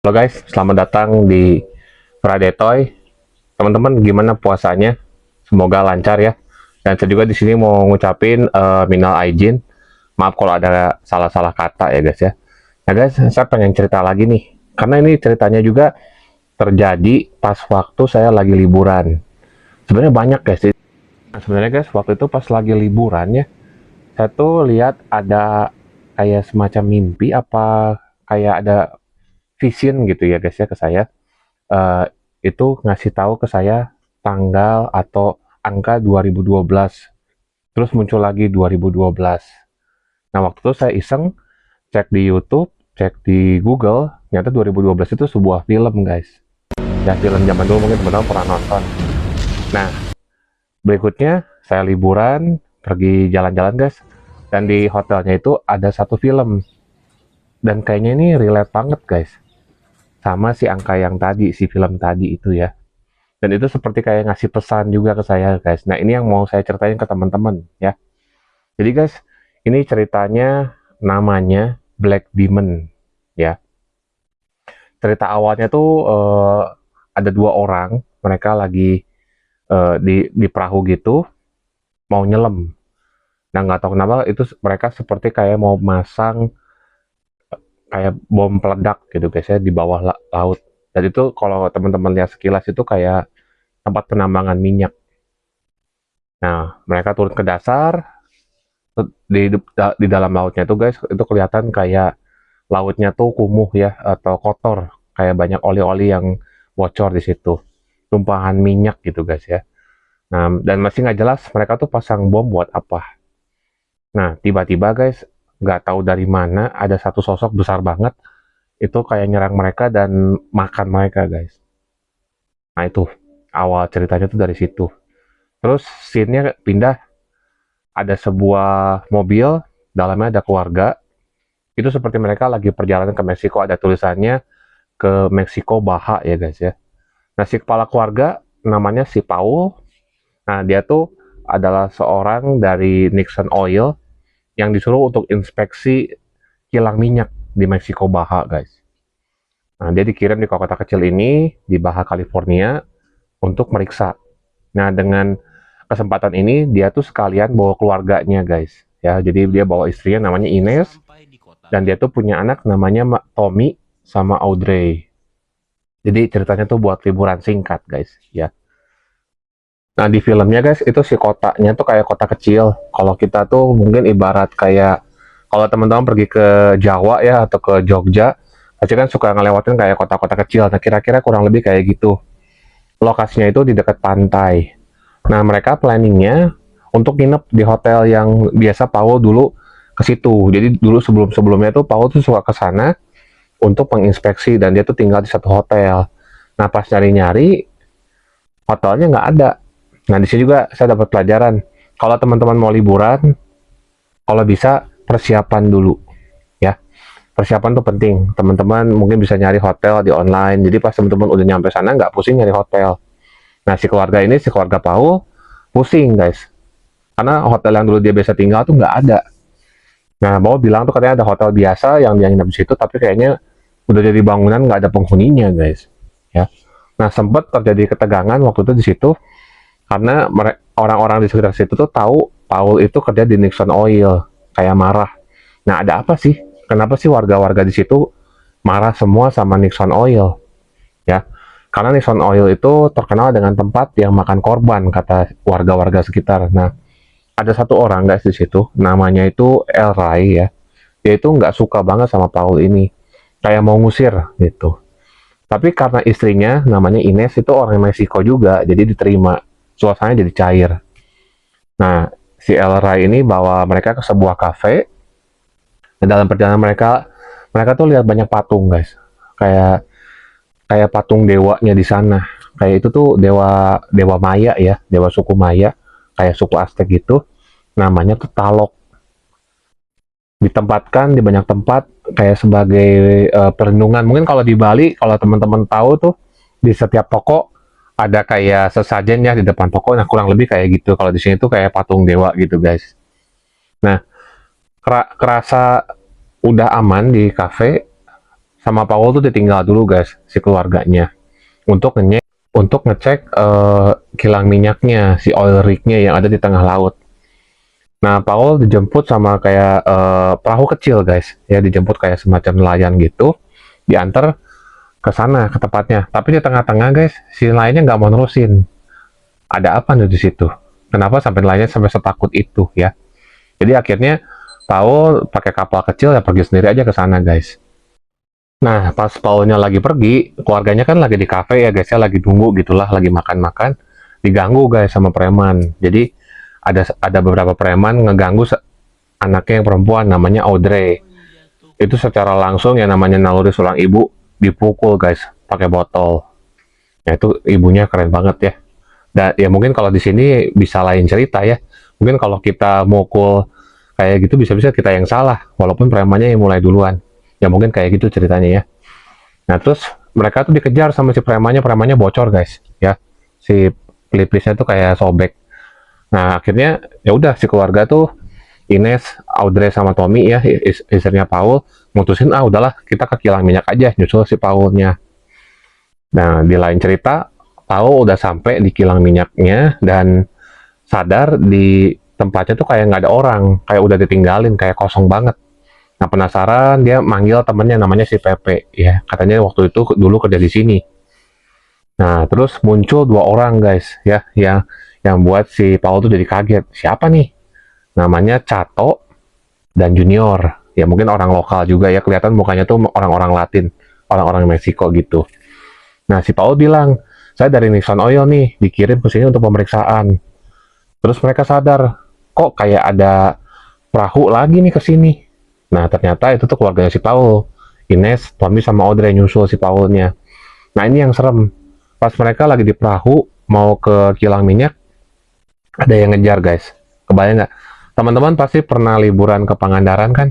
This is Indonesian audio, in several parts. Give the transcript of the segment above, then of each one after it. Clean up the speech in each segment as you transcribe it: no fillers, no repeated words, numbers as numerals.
Halo guys, selamat datang di Pradetoy. Teman-teman, gimana puasanya? Semoga lancar ya. Dan saya juga di sini mau ngucapin minal aijin. Maaf kalau ada salah-salah kata ya guys ya. Nah guys, saya pengen cerita lagi nih. Karena ini ceritanya juga terjadi pas waktu saya lagi liburan. Sebenarnya banyak guys. Nah, sebenarnya guys, waktu itu pas lagi liburan ya, saya tuh lihat ada kayak semacam mimpi apa kayak ada vision gitu ya guys ya ke saya. eh, itu ngasih tahu ke saya tanggal atau angka 2012. Terus muncul lagi 2012. Nah, waktu itu saya iseng cek di YouTube, cek di Google, ternyata 2012 itu sebuah film, guys. Ya, film zaman dulu mungkin teman-teman pernah nonton. Nah, berikutnya saya liburan, pergi jalan-jalan, guys. Dan di hotelnya itu ada satu film. Dan kayaknya ini relate banget, guys. Sama si angka yang tadi, si film tadi itu ya. Dan itu seperti kayak ngasih pesan juga ke saya, guys. Nah, ini yang mau saya ceritain ke teman-teman, ya. Jadi, guys, ini ceritanya namanya Black Demon, ya. Cerita awalnya tuh ada dua orang, mereka lagi di perahu gitu, mau nyelam. Nah, nggak tahu kenapa itu mereka seperti kayak mau masang kayak bom peledak gitu, guys, ya, di bawah laut. Dan itu kalau teman-teman lihat sekilas itu kayak tempat penambangan minyak. Nah, mereka turun ke dasar, di dalam lautnya tuh guys itu kelihatan kayak lautnya tuh kumuh ya atau kotor, kayak banyak oli-oli yang bocor di situ, tumpahan minyak gitu guys ya. Nah, dan masih nggak jelas mereka tuh pasang bom buat apa. Nah, tiba-tiba guys, nggak tahu dari mana ada satu sosok besar banget itu kayak nyerang mereka dan makan mereka guys. Nah, itu awal ceritanya tuh dari situ. Terus scene-nya pindah, ada sebuah mobil, dalamnya ada keluarga. Itu seperti mereka lagi perjalanan ke Meksiko, ada tulisannya ke Meksiko Baja ya guys ya. Nah, si kepala keluarga namanya si Paul. Nah, dia tuh adalah seorang dari Nixon Oil yang disuruh untuk inspeksi kilang minyak di Meksiko Baja guys. Nah, dia dikirim di kota kecil ini di Baja California untuk meriksa. Nah, dengan kesempatan ini dia tuh sekalian bawa keluarganya guys. Ya, jadi dia bawa istrinya namanya Ines dan dia tuh punya anak namanya Tommy sama Audrey. Jadi ceritanya tuh buat liburan singkat guys ya. Nah, di filmnya guys itu si kotanya tuh kayak kota kecil. Kalau kita tuh mungkin ibarat kayak kalau teman-teman pergi ke Jawa ya atau ke Jogja, pasti kan suka ngelewatin kayak kota-kota kecil. Nah, kira-kira kurang lebih kayak gitu. Lokasinya itu di dekat pantai. Nah, mereka planningnya untuk nginep di hotel yang biasa Paul dulu ke situ. Jadi dulu sebelum-sebelumnya tuh Paul tuh suka ke sana untuk menginspeksi dan dia tuh tinggal di satu hotel. Nah, pas nyari-nyari hotelnya nggak ada. Nah, di sini juga saya dapat pelajaran. Kalau teman-teman mau liburan, kalau bisa persiapan dulu, ya. Persiapan tuh penting. Teman-teman mungkin bisa nyari hotel di online. Jadi pas teman-teman udah nyampe sana, nggak pusing nyari hotel. Nah, si keluarga ini, si keluarga Paul, pusing, guys. Karena hotel yang dulu dia biasa tinggal tuh nggak ada. Nah, Paul bilang tuh katanya ada hotel biasa yang dia nginep di situ, tapi kayaknya udah jadi bangunan nggak ada penghuninya, guys. Ya. Nah, sempat terjadi ketegangan waktu itu di situ karena orang-orang di sekitar situ tuh tahu Paul itu kerja di Nixon Oil, kayak marah. Nah, ada apa sih? Kenapa sih warga-warga di situ marah semua sama Nixon Oil? Ya, karena Nixon Oil itu terkenal dengan tempat yang makan korban, kata warga-warga sekitar. Nah, ada satu orang guys di situ, namanya itu El Ray ya. Dia itu nggak suka banget sama Paul ini, kayak mau ngusir gitu. Tapi karena istrinya namanya Ines itu orang Meksiko juga, jadi diterima. Suasananya jadi cair. Nah, si El Ray ini bawa mereka ke sebuah kafe. Dan dalam perjalanan mereka, mereka tuh lihat banyak patung guys. Kayak kayak patung dewanya di sana. Kayak itu tuh dewa dewa Maya ya, dewa suku Maya, kayak suku Aztec gitu. Namanya tuh Talok. Ditempatkan di banyak tempat kayak sebagai perlindungan. Mungkin kalau di Bali, kalau teman-teman tahu tuh di setiap toko ada kayak sesajen ya di depan toko. Nah, kurang lebih kayak gitu. Kalau di sini tuh kayak patung dewa gitu, guys. Nah, kerasa udah aman di kafe, sama Paul tuh ditinggal dulu guys si keluarganya untuk ngecek kilang minyaknya si oil rig-nya yang ada di tengah laut. Nah, Paul dijemput sama kayak perahu kecil guys, ya dijemput kayak semacam nelayan gitu, diantar ke sana ke tempatnya. Tapi di tengah-tengah guys, si nelayannya nggak mau nerusin. Ada apa nih di situ? Kenapa sampai nelayannya sampai setakut itu ya? Jadi akhirnya Paul pakai kapal kecil ya pergi sendiri aja ke sana guys. Nah, pas Paulnya lagi pergi, keluarganya kan lagi di kafe ya guys, ya lagi nunggu gitulah, lagi makan-makan, diganggu guys sama preman. Jadi ada beberapa preman ngeganggu anaknya yang perempuan namanya Audrey. Itu secara langsung yang namanya naluri seorang ibu dipukul guys pakai botol. Nah, itu ibunya keren banget ya. Dan ya mungkin kalau di sini bisa lain cerita ya. Mungkin kalau kita mukul kayak gitu bisa-bisa kita yang salah walaupun premannya yang mulai duluan. Ya mungkin kayak gitu ceritanya ya. Nah, terus mereka tuh dikejar sama si premannya bocor guys ya. Si pelipisnya tuh kayak sobek. Nah, akhirnya ya udah si keluarga tuh Ines, Audrey sama Tommy ya, istrinya Paul, mutusin udahlah kita ke kilang minyak aja nyusul si Paulnya. Nah, di lain cerita, Paul udah sampai di kilang minyaknya dan sadar di tempatnya tuh kayak nggak ada orang, kayak udah ditinggalin, kayak kosong banget. Nah, penasaran dia manggil temennya namanya si Pepe ya, katanya waktu itu dulu kerja di sini. Nah, terus muncul dua orang guys ya, yang buat si Paul tuh jadi kaget. Siapa nih? Namanya Cato dan Junior. Ya mungkin orang lokal juga ya, kelihatan mukanya tuh orang-orang Latin, orang-orang Meksiko gitu. Nah, si Paul bilang, saya dari Nixon Oil nih, dikirim ke sini untuk pemeriksaan. Terus mereka sadar, kok kayak ada perahu lagi nih ke sini. Nah, ternyata itu tuh keluarganya si Paul. Ines, Tommy sama Audrey nyusul si Paulnya. Nah, ini yang serem. Pas mereka lagi di perahu, mau ke kilang minyak, ada yang ngejar guys. Kebayang nggak? Teman-teman pasti pernah liburan ke Pangandaran kan?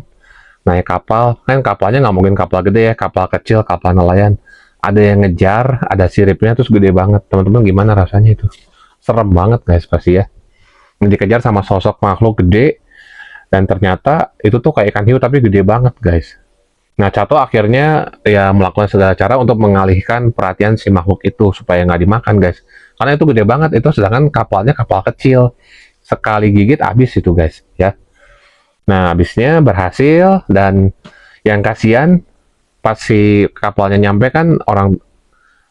Naik kapal, kan kapalnya nggak mungkin kapal gede ya, kapal kecil, kapal nelayan. Ada yang ngejar, ada siripnya terus gede banget. Teman-teman gimana rasanya itu? Serem banget guys pasti ya. Dikejar sama sosok makhluk gede, dan ternyata itu tuh kayak ikan hiu tapi gede banget guys. Nah, Cato akhirnya ya melakukan segala cara untuk mengalihkan perhatian si makhluk itu supaya nggak dimakan guys. Karena itu gede banget itu, sedangkan kapalnya kapal kecil. Sekali gigit habis itu guys ya. Nah, habisnya berhasil dan yang kasihan pas si kapalnya nyampe kan orang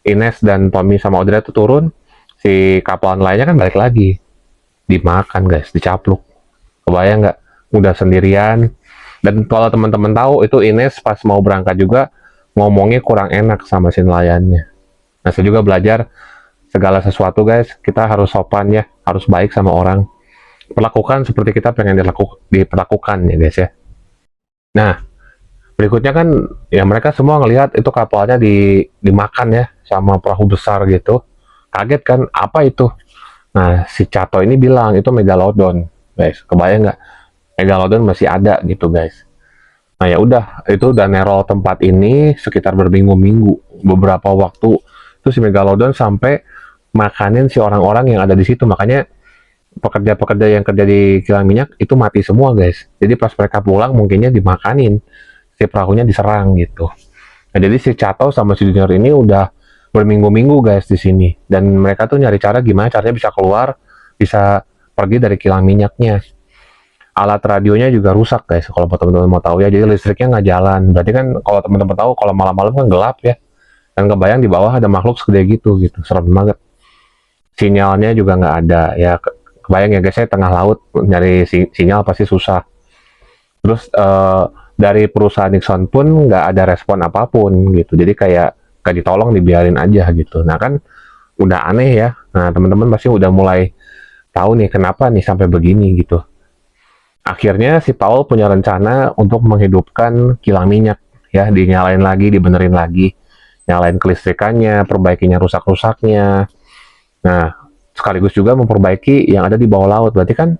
Ines dan Tommy sama Audrey itu turun, si kapal lainnya kan balik lagi. Dimakan guys, dicapluk. Kebayang nggak? Udah sendirian. Dan kalau teman-teman tahu itu Ines pas mau berangkat juga ngomongnya kurang enak sama si nelayannya. Nah, saya juga belajar segala sesuatu guys, kita harus sopan ya, harus baik sama orang. Perlakukan seperti kita pengen diperlakukan ya guys ya. Nah, berikutnya kan ya mereka semua ngelihat itu kapalnya dimakan ya sama perahu besar gitu. Kaget kan, apa itu? Nah, si Cato ini bilang itu Megalodon, guys. Kebayang nggak? Megalodon masih ada gitu, guys. Nah, ya udah, itu udah nerol tempat ini sekitar berminggu-minggu, beberapa waktu. Terus si Megalodon sampai makanin si orang-orang yang ada di situ. Makanya pekerja-pekerja yang kerja di kilang minyak itu mati semua, guys. Jadi pas mereka pulang mungkinnya dimakanin, si perahunya diserang gitu. Nah, jadi si Cato sama si Junior ini udah berminggu-minggu guys di sini, dan mereka tuh nyari cara gimana caranya bisa keluar, bisa pergi dari kilang minyaknya. Alat radionya juga rusak guys, kalau teman-teman mau tahu ya, jadi listriknya nggak jalan. Berarti kan kalau teman-teman tahu kalau malam-malam kan gelap ya, dan kebayang di bawah ada makhluk segede gitu, serem banget. Sinyalnya juga nggak ada ya, kebayang ya guys, saya tengah laut nyari sinyal pasti susah. Terus dari perusahaan Nixon pun nggak ada respon apapun gitu, jadi kayak gak ditolong, dibiarin aja gitu. Nah kan udah aneh ya. Nah, teman-teman pasti udah mulai tahu nih kenapa nih sampai begini gitu. Akhirnya si Paul punya rencana untuk menghidupkan kilang minyak ya, dinyalain lagi, dibenerin lagi, nyalain kelistrikannya, perbaikinya rusak-rusaknya. Nah, sekaligus juga memperbaiki yang ada di bawah laut. Berarti kan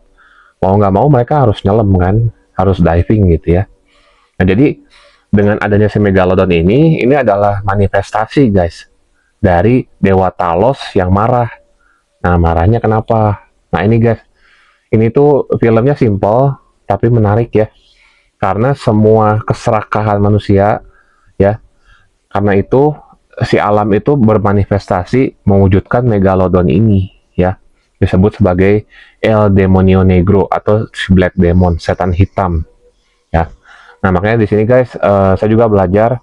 mau nggak mau mereka harus nyelam kan, harus diving gitu ya. Nah, jadi dengan adanya si Megalodon ini adalah manifestasi guys dari Dewa Talos yang marah. Nah, marahnya kenapa? Nah, ini guys, ini tuh filmnya simple tapi menarik ya, karena semua keserakahan manusia ya, Karena itu si alam itu bermanifestasi mewujudkan megalodon ini, ya, disebut sebagai El Demonio Negro atau si Black Demon, setan hitam, ya. Nah makanya di sini guys, saya juga belajar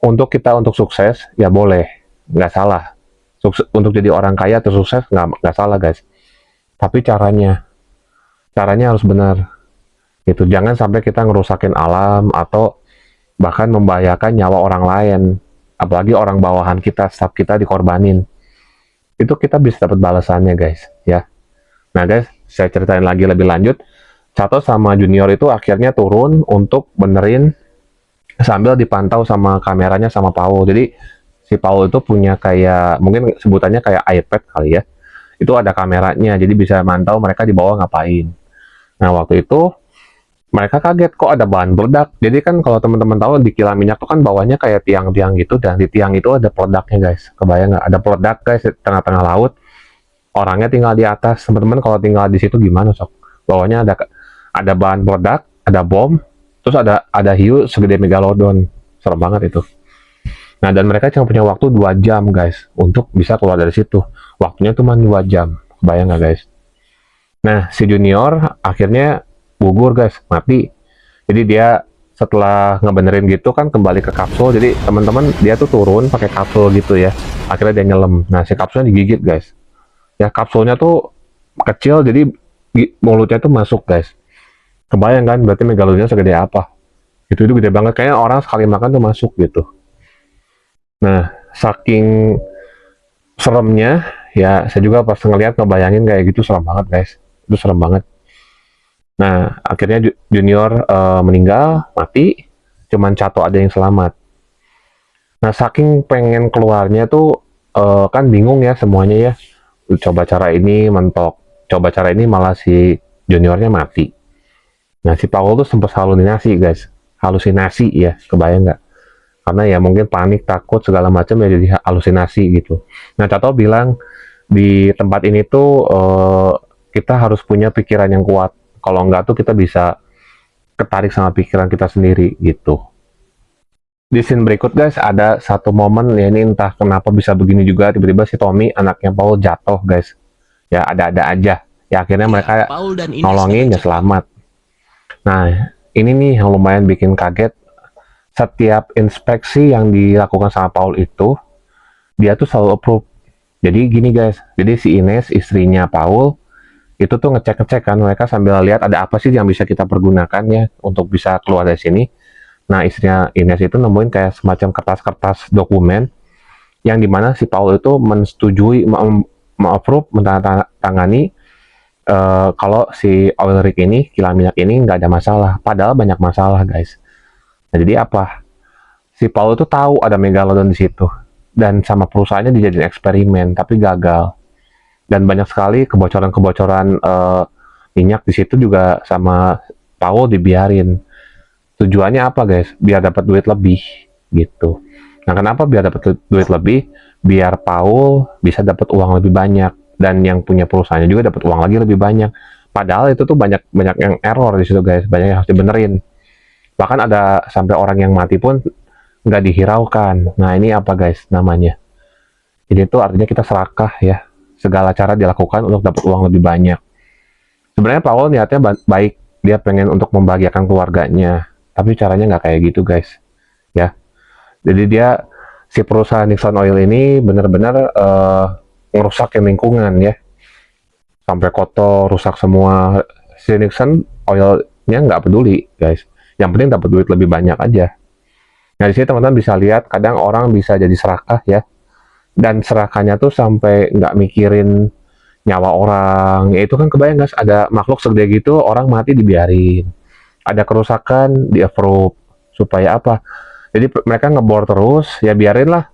untuk sukses ya boleh, nggak salah. Untuk jadi orang kaya atau sukses nggak salah guys. Tapi caranya harus benar. Itu jangan sampai kita ngerusakin alam atau bahkan membahayakan nyawa orang lain. Apalagi orang bawahan kita, staff kita dikorbanin. Itu kita bisa dapat balasannya guys, ya. Nah guys, saya ceritain lagi lebih lanjut. Cato sama Junior itu akhirnya turun untuk benerin sambil dipantau sama kameranya sama Paul. Jadi si Paul itu punya kayak mungkin sebutannya kayak iPad kali ya. Itu ada kameranya, jadi bisa mantau mereka di bawah ngapain. Nah waktu itu mereka kaget kok ada bahan peledak. Jadi kan kalau teman-teman tahu di kilang minyak tuh kan bawahnya kayak tiang-tiang gitu, dan di tiang itu ada peledaknya guys. Kebayang nggak? Ada peledak guys di tengah-tengah laut. Orangnya tinggal di atas. Teman-teman kalau tinggal di situ gimana sok? Bawahnya ada bahan peledak, ada bom, terus ada hiu segede megalodon. Serem banget itu. Nah dan mereka cuma punya waktu 2 jam guys untuk bisa keluar dari situ. Waktunya cuma 2 jam. Kebayang nggak guys? Nah si Junior akhirnya gugur guys, mati. Jadi dia setelah ngebenerin gitu kan kembali ke kapsul. Jadi teman-teman dia tuh turun pakai kapsul gitu ya. Akhirnya dia nyelam. Nah si kapsulnya digigit guys. Ya kapsulnya tuh kecil jadi mulutnya tuh masuk guys. Kebayang kan berarti megalodonnya segede apa? Itu gede banget, kayaknya orang sekali makan tuh masuk gitu. Nah saking seremnya ya, saya juga pas ngeliat ngebayangin kayak gitu serem banget guys. Itu serem banget. Nah akhirnya Junior meninggal, mati. Cuman Cato aja yang selamat. Nah saking pengen keluarnya tuh kan bingung ya semuanya ya. Coba cara ini mentok, coba cara ini malah si Juniornya mati. Nah si Paul tuh sempat halusinasi guys, halusinasi ya, kebayang nggak? Karena ya mungkin panik, takut segala macam ya jadi halusinasi gitu. Nah Cato bilang di tempat ini tuh kita harus punya pikiran yang kuat. Kalau nggak tuh kita bisa ketarik sama pikiran kita sendiri gitu. Di scene berikut guys ada satu momen ya, ini entah kenapa bisa begini juga, tiba-tiba si Tommy anaknya Paul jatuh guys. Ya ada-ada aja. Ya akhirnya mereka nolongin ya selamat. Nah ini nih yang lumayan bikin kaget. Setiap inspeksi yang dilakukan sama Paul itu dia tuh selalu approve. Jadi gini guys, jadi si Ines istrinya Paul itu tuh ngecek-ngecek kan, mereka sambil lihat ada apa sih yang bisa kita pergunakan ya untuk bisa keluar dari sini. Nah istrinya Ines itu nemuin kayak semacam kertas-kertas dokumen yang dimana si Paul itu mensetujui, approve, menandatangani kalau si oil rig ini, kilang minyak ini nggak ada masalah. Padahal banyak masalah guys. Nah, jadi apa? Si Paul itu tahu ada megalodon di situ dan sama perusahaannya dijadiin eksperimen tapi gagal. Dan banyak sekali kebocoran-kebocoran minyak di situ juga sama Paul dibiarin. Tujuannya apa guys? Biar dapat duit lebih gitu. Nah kenapa biar dapat duit lebih? Biar Paul bisa dapat uang lebih banyak dan yang punya perusahaannya juga dapat uang lagi lebih banyak. Padahal itu tuh banyak yang error di situ guys, banyak yang harus dibenerin. Bahkan ada sampai orang yang mati pun nggak dihiraukan. Nah ini apa guys namanya? Ini tuh artinya kita serakah ya. Segala cara dilakukan untuk dapat uang lebih banyak. Sebenarnya Paul niatnya baik, dia pengen untuk membahagiakan keluarganya. Tapi caranya nggak kayak gitu guys. Ya. Jadi dia si perusahaan Nixon Oil ini benar-benar ngerusak lingkungan ya. Sampai kotor, rusak semua. Si Nixon Oilnya nggak peduli guys. Yang penting dapat duit lebih banyak aja. Nah, di sini teman-teman bisa lihat kadang orang bisa jadi serakah ya. Dan serakahnya tuh sampai nggak mikirin nyawa orang. Ya itu kan kebayang guys, ada makhluk segede gitu, orang mati dibiarin. Ada kerusakan, di-approve. Supaya apa? Jadi mereka ngebor terus, ya biarinlah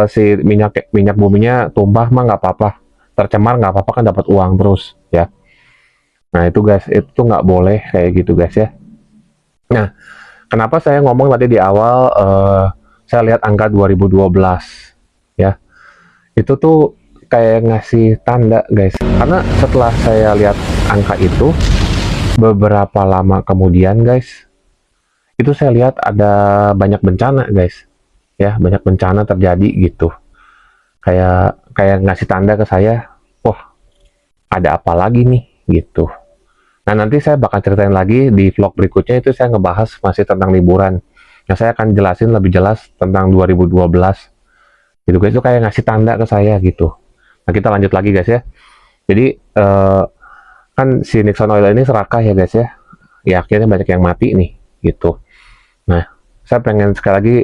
si minyak buminya tumpah mah nggak apa-apa. Tercemar nggak apa-apa kan dapat uang terus ya. Nah itu guys, itu tuh nggak boleh kayak gitu guys ya. Nah, kenapa saya ngomong tadi di awal, saya lihat angka 2012, ya. Itu tuh kayak ngasih tanda, guys. Karena setelah saya lihat angka itu, beberapa lama kemudian, guys, itu saya lihat ada banyak bencana, guys. ya, banyak bencana terjadi gitu. Kayak kayak ngasih tanda ke saya, wah ada apa lagi nih gitu. Nah, nanti saya bakal ceritain lagi di vlog berikutnya, itu saya ngebahas masih tentang liburan. Nah, saya akan jelasin lebih jelas tentang 2012 gitu guys, itu kayak ngasih tanda ke saya gitu. Nah, kita lanjut lagi guys ya. Jadi kan si Nixon Oil ini serakah ya guys ya. Ya akhirnya banyak yang mati nih gitu. Nah, saya pengen sekali lagi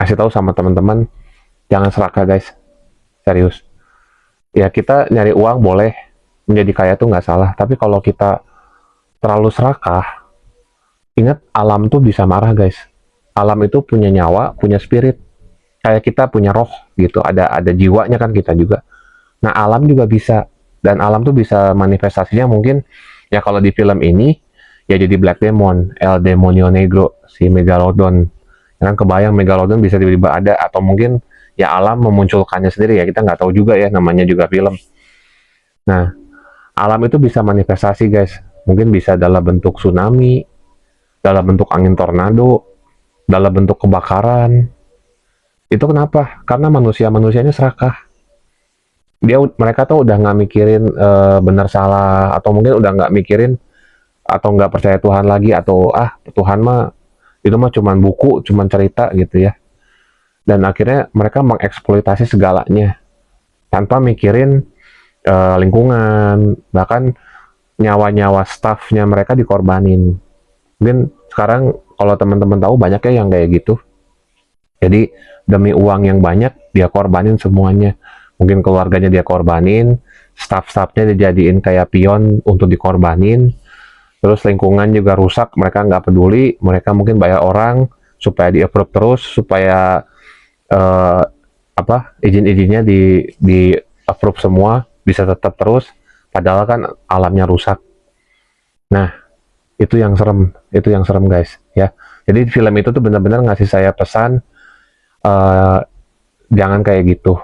kasih tahu sama teman-teman, jangan serakah guys. Serius. Ya kita nyari uang boleh, menjadi kaya tuh nggak salah. Tapi kalau kita terlalu serakah, ingat alam tuh bisa marah guys. Alam itu punya nyawa, punya spirit. Kayak kita punya roh gitu. Ada jiwanya kan kita juga. Nah alam juga bisa. Dan alam tuh bisa manifestasinya mungkin ya kalau di film ini ya jadi Black Demon, El Demonio Negro, si Megalodon. Kan kebayang Megalodon bisa tiba-tiba ada, atau mungkin ya alam memunculkannya sendiri, ya kita nggak tahu juga ya, namanya juga film. Nah alam itu bisa manifestasi guys, mungkin bisa dalam bentuk tsunami, dalam bentuk angin tornado, dalam bentuk kebakaran. Itu kenapa? Karena manusianya serakah. Mereka tuh udah nggak mikirin benar salah, atau mungkin udah nggak mikirin atau nggak percaya Tuhan lagi, atau Tuhan mah itu mah cuman buku, cuman cerita gitu ya. Dan akhirnya mereka mengeksploitasi segalanya tanpa mikirin lingkungan, bahkan nyawa-nyawa staffnya mereka dikorbanin. Mungkin sekarang kalau teman-teman tahu banyak ya yang kayak gitu. Jadi demi uang yang banyak dia korbanin semuanya. Mungkin keluarganya dia korbanin, staff-staffnya dijadiin kayak pion untuk dikorbanin. Terus lingkungan juga rusak, mereka nggak peduli, mereka mungkin bayar orang supaya di-approve terus, supaya izin-izinnya di approve semua, bisa tetap terus, padahal kan alamnya rusak. Nah, itu yang serem guys ya. Jadi film itu tuh benar-benar ngasih saya pesan, jangan kayak gitu,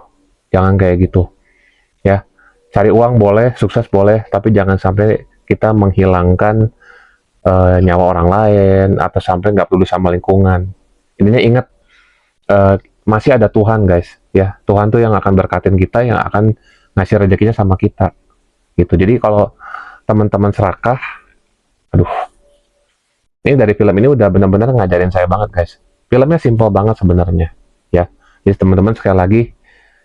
ya. Cari uang boleh, sukses boleh, tapi jangan sampai kita menghilangkan nyawa orang lain, atau sampai nggak peduli sama lingkungan. Intinya ingat, masih ada Tuhan guys ya. Tuhan tuh yang akan berkatin kita, yang akan ngasih rezekinya sama kita gitu. Jadi kalau teman-teman serakah, aduh, ini dari film ini udah benar-benar ngajarin saya banget guys. Filmnya simple banget sebenarnya ya. Jadi teman-teman sekali lagi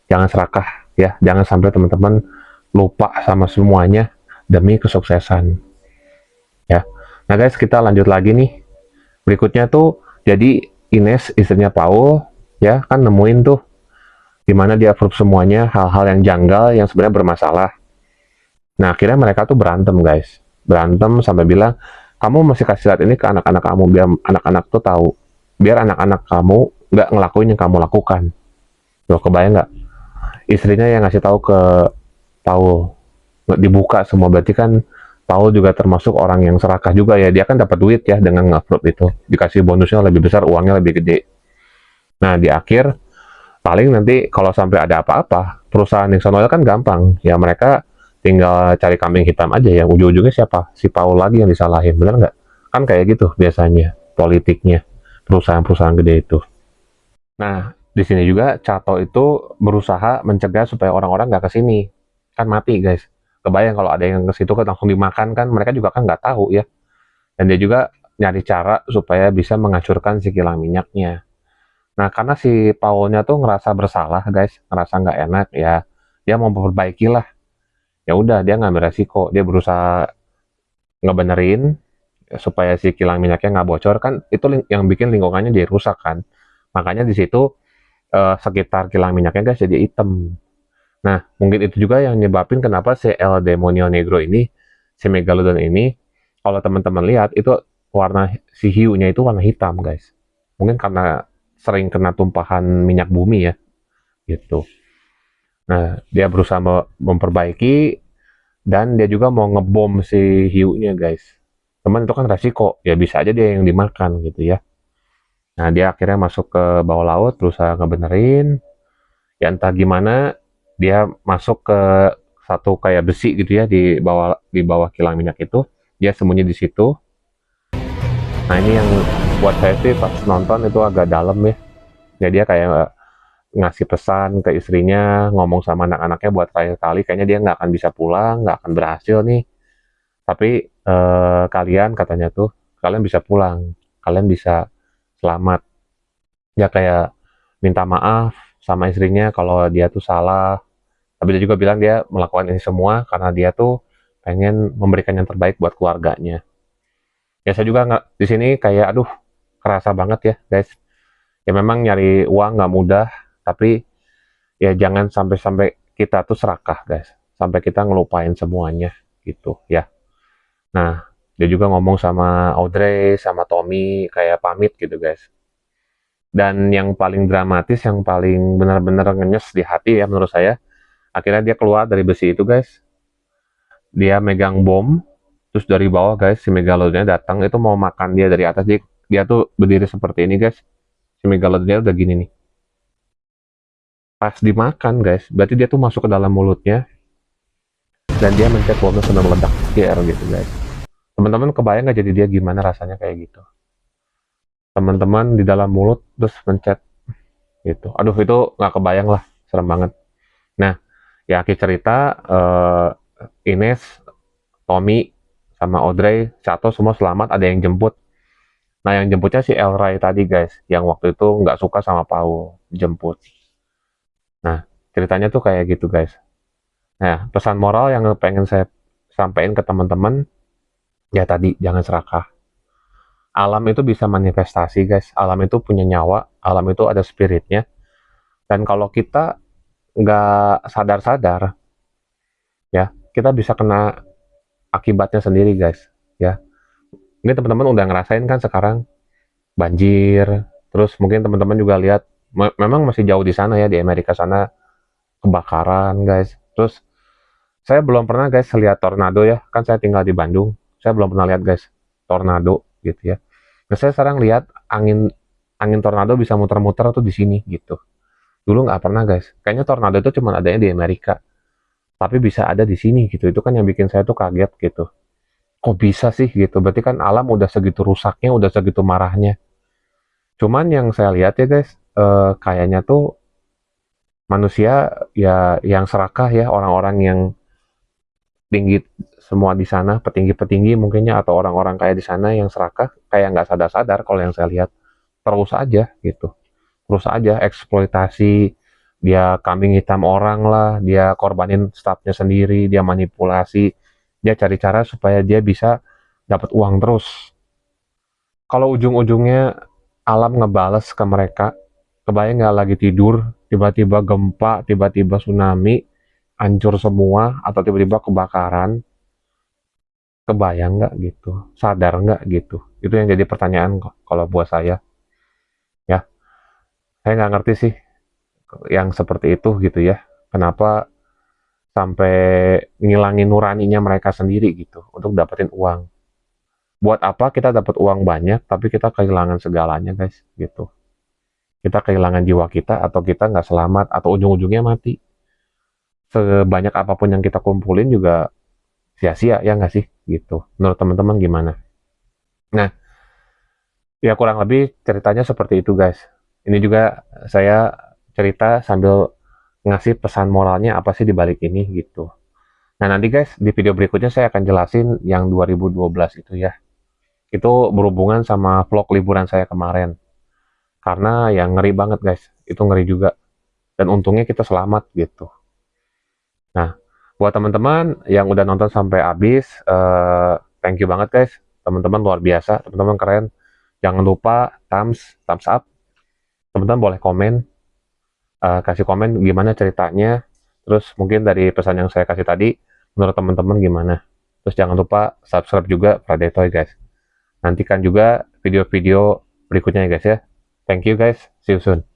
jangan serakah ya, jangan sampai teman-teman lupa sama semuanya demi kesuksesan ya. Nah guys, kita lanjut lagi nih. Berikutnya tuh, jadi Ines istrinya Paul ya kan nemuin tuh dimana dia approve semuanya hal-hal yang janggal yang sebenarnya bermasalah. Nah akhirnya mereka tuh berantem guys, berantem sampai bilang, kamu masih kasih lihat ini ke anak-anak kamu biar anak-anak tuh tahu, biar anak-anak kamu nggak ngelakuin yang kamu lakukan. Loh, kebayang nggak? Istrinya yang ngasih tahu ke Paul, nggak dibuka semua, berarti kan Paul juga termasuk orang yang serakah juga ya. Dia kan dapat duit ya dengan nge-upload itu, dikasih bonusnya lebih besar, uangnya lebih gede. Nah di akhir paling nanti kalau sampai ada apa-apa, perusahaan Nixon Oil kan gampang ya, mereka tinggal cari kambing hitam aja ya, ujung-ujungnya siapa? Si Paul lagi yang disalahin, bener nggak? Kan kayak gitu biasanya politiknya perusahaan-perusahaan gede itu. Nah di sini juga Cato itu berusaha mencegah supaya orang-orang nggak ke sini, kan mati guys. Kebayang kalau ada yang ke situ kan langsung dimakan, kan mereka juga kan nggak tahu ya. Dan dia juga nyari cara supaya bisa menghancurkan si kilang minyaknya. Nah karena si Paulnya tuh ngerasa bersalah guys, ngerasa nggak enak ya, dia mau memperbaiki lah. Ya udah, dia ngambil resiko, dia berusaha ngebenerin supaya si kilang minyaknya nggak bocor, kan itu yang bikin lingkungannya jadi rusak kan. Makanya di situ sekitar kilang minyaknya guys jadi hitam. Nah mungkin itu juga yang nyebabin kenapa si El Demonio Negro ini, si Megalodon ini, kalau teman-teman lihat itu warna si hiunya itu warna hitam guys. Mungkin karena sering kena tumpahan minyak bumi ya gitu. Nah dia berusaha memperbaiki, dan dia juga mau ngebom si hiunya guys. Teman itu kan resiko, ya bisa aja dia yang dimakan gitu ya. Nah dia akhirnya masuk ke bawah laut, berusaha ngebenerin. Ya entah gimana, dia masuk ke satu kayak besi gitu ya di bawah kilang minyak itu. Dia sembunyi di situ. Nah ini yang buat saya sih pas nonton itu agak dalam ya. Ya dia kayak ngasih pesan ke istrinya, ngomong sama anak-anaknya buat terakhir kali, kayaknya dia nggak akan bisa pulang, nggak akan berhasil nih. Tapi kalian katanya tuh, kalian bisa pulang, kalian bisa selamat. Dia kayak minta maaf sama istrinya kalau dia tuh salah. Tapi dia juga bilang dia melakukan ini semua karena dia tuh pengen memberikan yang terbaik buat keluarganya. Ya saya juga nggak di sini kayak aduh kerasa banget ya guys. Ya memang nyari uang nggak mudah, tapi ya jangan sampai-sampai kita tuh serakah guys. Sampai kita ngelupain semuanya gitu ya. Nah, dia juga ngomong sama Audrey, sama Tommy kayak pamit gitu guys. Dan yang paling dramatis, yang paling benar-benar ngenyes di hati ya menurut saya, akhirnya dia keluar dari besi itu guys. Dia megang bom, terus dari bawah guys, si Megalodonnya datang itu mau makan dia dari atas. Jadi dia tuh berdiri seperti ini guys. Si Megalodonnya udah gini nih. Pas dimakan guys, berarti dia tuh masuk ke dalam mulutnya dan dia mencet bomnya sampai meledak gitu guys. Teman-teman kebayang nggak jadi dia gimana rasanya kayak gitu? Teman-teman di dalam mulut terus mencet gitu. Aduh itu nggak kebayang lah, serem banget. Nah, ya akhir cerita Ines, Tommy, sama Audrey, Chato semua selamat, ada yang jemput. Nah yang jemputnya si Elray tadi guys, yang waktu itu nggak suka sama Paul, jemput. Nah ceritanya tuh kayak gitu guys. Nah pesan moral yang pengen saya sampaikan ke teman-teman, ya tadi jangan serakah. Alam itu bisa manifestasi guys, alam itu punya nyawa, alam itu ada spiritnya. Dan kalau kita nggak sadar-sadar, ya kita bisa kena akibatnya sendiri guys. Ya, ini teman-teman udah ngerasain kan sekarang banjir, terus mungkin teman-teman juga lihat, memang masih jauh di sana ya, di Amerika sana kebakaran guys. Terus saya belum pernah guys lihat tornado ya, kan saya tinggal di Bandung, saya belum pernah lihat guys tornado gitu ya. Nah saya sekarang lihat angin angin tornado bisa muter-muter tuh di sini gitu. Dulu nggak pernah guys, kayaknya tornado itu cuma adanya di Amerika, tapi bisa ada di sini gitu. Itu kan yang bikin saya tuh kaget gitu. Kok bisa sih gitu? Berarti kan alam udah segitu rusaknya, udah segitu marahnya. Cuman yang saya lihat ya guys, kayaknya tuh manusia ya yang serakah ya, orang-orang yang tinggi semua di sana, petinggi-petinggi mungkinnya atau orang-orang kaya di sana yang serakah, kayak nggak sadar-sadar kalau yang saya lihat. Terus aja gitu. Terus aja eksploitasi, dia kambing hitam orang lah, dia korbanin stafnya sendiri, dia manipulasi, dia cari cara supaya dia bisa dapat uang terus. Kalau ujung-ujungnya alam ngebales ke mereka, kebayang nggak lagi tidur, tiba-tiba gempa, tiba-tiba tsunami, hancur semua, atau tiba-tiba kebakaran, kebayang nggak gitu, sadar nggak gitu. Itu yang jadi pertanyaan kalau buat saya. Ya, saya nggak ngerti sih yang seperti itu gitu ya. Kenapa sampai ngilangin nuraninya mereka sendiri gitu untuk dapetin uang. Buat apa kita dapat uang banyak tapi kita kehilangan segalanya guys gitu. Kita kehilangan jiwa kita atau kita nggak selamat atau ujung-ujungnya mati. Sebanyak apapun yang kita kumpulin juga sia-sia ya nggak sih gitu. Menurut teman-teman gimana? Nah, ya kurang lebih ceritanya seperti itu guys. Ini juga saya cerita sambil ngasih pesan moralnya apa sih di balik ini gitu. Nah nanti guys di video berikutnya saya akan jelasin yang 2012 itu ya. Itu berhubungan sama vlog liburan saya kemarin. Karena yang ngeri banget guys, itu ngeri juga. Dan untungnya kita selamat gitu. Nah, buat teman-teman yang udah nonton sampai habis, thank you banget guys. Teman-teman luar biasa, teman-teman keren. Jangan lupa thumbs up. Teman-teman boleh komen, kasih komen gimana ceritanya. Terus mungkin dari pesan yang saya kasih tadi, menurut teman-teman gimana. Terus jangan lupa subscribe juga Pradetoy guys. Nantikan juga video-video berikutnya ya guys ya. Thank you guys, see you soon.